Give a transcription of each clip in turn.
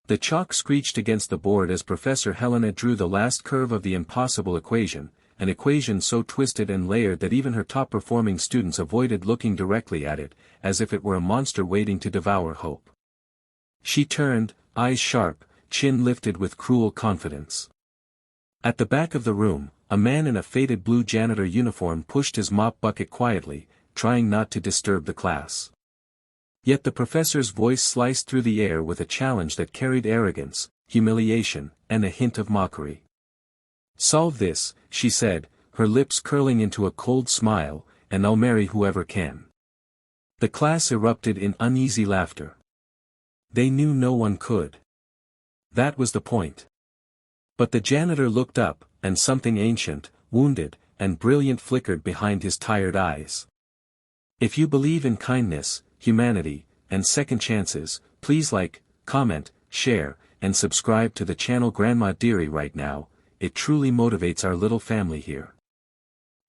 The chalk screeched against the board as Professor Helena drew the last curve of the impossible equation, an equation so twisted and layered that even her top-performing students avoided looking directly at it, as if it were a monster waiting to devour hope. She turned, eyes sharp, chin lifted with cruel confidence. At the back of the room, a man in a faded blue janitor uniform pushed his mop bucket quietly, trying not to disturb the class. Yet the professor's voice sliced through the air with a challenge that carried arrogance, humiliation, and a hint of mockery. "Solve this," she said, her lips curling into a cold smile, "and I'll marry whoever can." The class erupted in uneasy laughter. They knew no one could. That was the point. But the janitor looked up, and something ancient, wounded, and brilliant flickered behind his tired eyes. If you believe in kindness, humanity, and second chances, please like, comment, share, and subscribe to the channel Grandma Dearie right now. It truly motivates our little family here.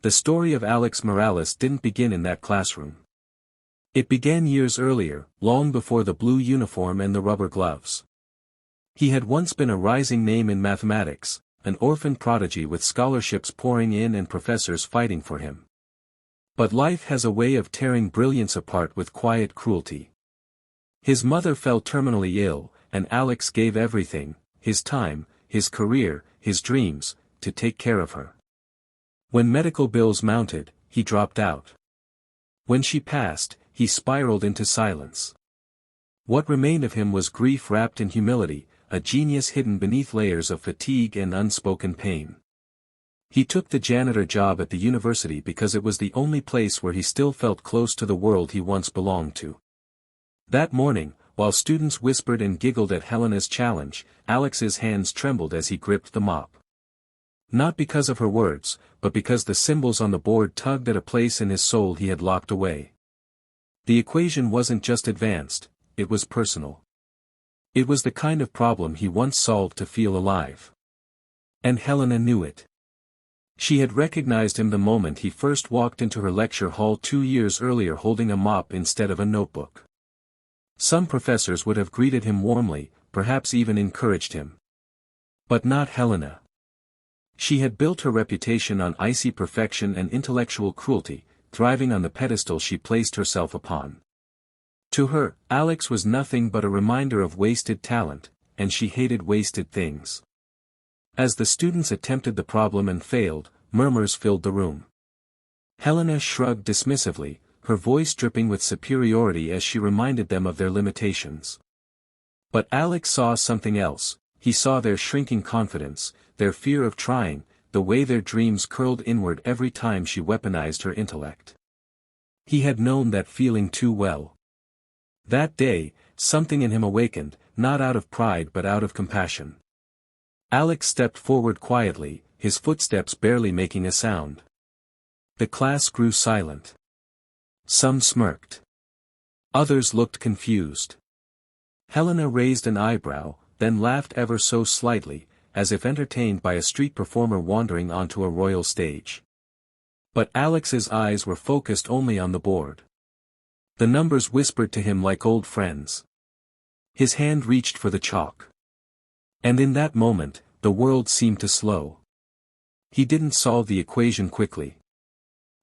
The story of Alex Morales didn't begin in that classroom. It began years earlier, long before the blue uniform and the rubber gloves. He had once been a rising name in mathematics, an orphan prodigy with scholarships pouring in and professors fighting for him. But life has a way of tearing brilliance apart with quiet cruelty. His mother fell terminally ill, and Alex gave everything, his time, his career, his dreams, to take care of her. When medical bills mounted, he dropped out. When she passed, he spiraled into silence. What remained of him was grief wrapped in humility, a genius hidden beneath layers of fatigue and unspoken pain. He took the janitor job at the university because it was the only place where he still felt close to the world he once belonged to. That morning, while students whispered and giggled at Helena's challenge, Alex's hands trembled as he gripped the mop. Not because of her words, but because the symbols on the board tugged at a place in his soul he had locked away. The equation wasn't just advanced, it was personal. It was the kind of problem he once solved to feel alive. And Helena knew it. She had recognized him the moment he first walked into her lecture hall 2 years earlier holding a mop instead of a notebook. Some professors would have greeted him warmly, perhaps even encouraged him. But not Helena. She had built her reputation on icy perfection and intellectual cruelty, thriving on the pedestal she placed herself upon. To her, Alex was nothing but a reminder of wasted talent, and she hated wasted things. As the students attempted the problem and failed, murmurs filled the room. Helena shrugged dismissively, her voice dripping with superiority as she reminded them of their limitations. But Alex saw something else. He saw their shrinking confidence, their fear of trying, the way their dreams curled inward every time she weaponized her intellect. He had known that feeling too well. That day, something in him awakened, not out of pride but out of compassion. Alex stepped forward quietly, his footsteps barely making a sound. The class grew silent. Some smirked. Others looked confused. Helena raised an eyebrow, then laughed ever so slightly, as if entertained by a street performer wandering onto a royal stage. But Alex's eyes were focused only on the board. The numbers whispered to him like old friends. His hand reached for the chalk. And in that moment, the world seemed to slow. He didn't solve the equation quickly.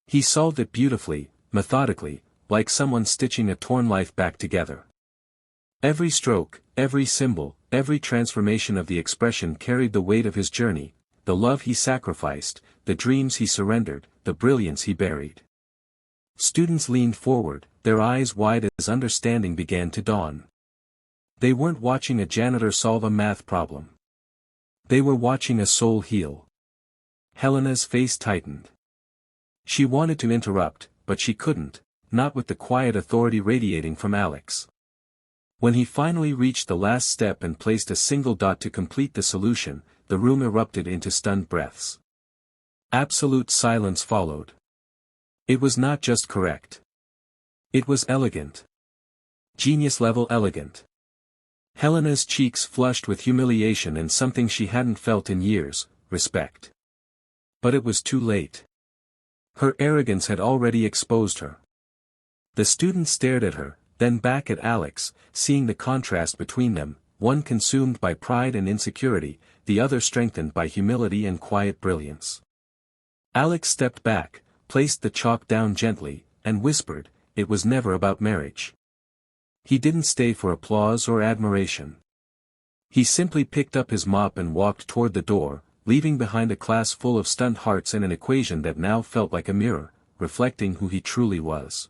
He solved it beautifully, methodically, like someone stitching a torn life back together. Every stroke, every symbol, every transformation of the expression carried the weight of his journey, the love he sacrificed, the dreams he surrendered, the brilliance he buried. Students leaned forward, their eyes wide as understanding began to dawn. They weren't watching a janitor solve a math problem. They were watching a soul heal. Helena's face tightened. She wanted to interrupt, but she couldn't, not with the quiet authority radiating from Alex. When he finally reached the last step and placed a single dot to complete the solution, the room erupted into stunned breaths. Absolute silence followed. It was not just correct. It was elegant. Genius-level elegant. Helena's cheeks flushed with humiliation and something she hadn't felt in years, respect. But it was too late. Her arrogance had already exposed her. The students stared at her, then back at Alex, seeing the contrast between them, one consumed by pride and insecurity, the other strengthened by humility and quiet brilliance. Alex stepped back, placed the chalk down gently, and whispered, "It was never about marriage." He didn't stay for applause or admiration. He simply picked up his mop and walked toward the door, leaving behind a class full of stunned hearts and an equation that now felt like a mirror, reflecting who he truly was.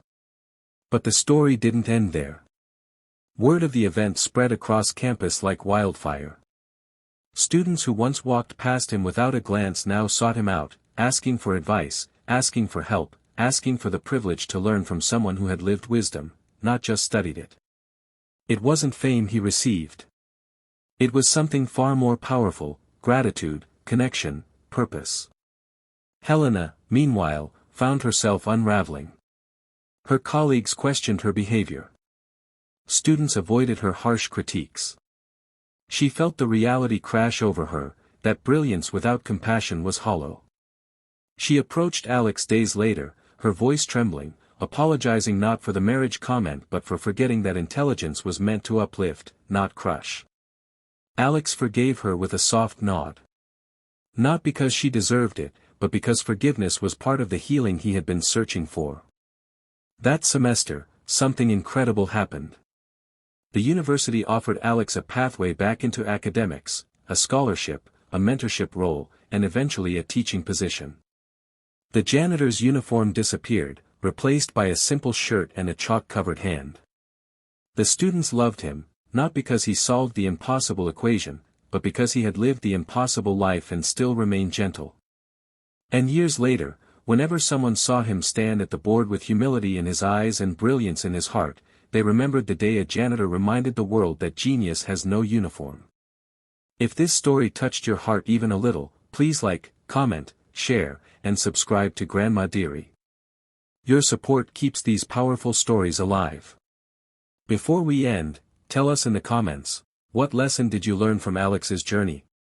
But the story didn't end there. Word of the event spread across campus like wildfire. Students who once walked past him without a glance now sought him out, asking for advice, asking for help, asking for the privilege to learn from someone who had lived wisdom, not just studied it. It wasn't fame he received. It was something far more powerful: gratitude, connection, purpose. Helena, meanwhile, found herself unraveling. Her colleagues questioned her behavior. Students avoided her harsh critiques. She felt the reality crash over her, that brilliance without compassion was hollow. She approached Alex days later, her voice trembling, apologizing not for the marriage comment but for forgetting that intelligence was meant to uplift, not crush. Alex forgave her with a soft nod. Not because she deserved it, but because forgiveness was part of the healing he had been searching for. That semester, something incredible happened. The university offered Alex a pathway back into academics, a scholarship, a mentorship role, and eventually a teaching position. The janitor's uniform disappeared, replaced by a simple shirt and a chalk-covered hand. The students loved him, not because he solved the impossible equation, but because he had lived the impossible life and still remained gentle. And years later, whenever someone saw him stand at the board with humility in his eyes and brilliance in his heart, they remembered the day a janitor reminded the world that genius has no uniform. If this story touched your heart even a little, please like, comment, share, and subscribe to Grandma Dearie. Your support keeps these powerful stories alive. Before we end, tell us in the comments, what lesson did you learn from Alex's journey?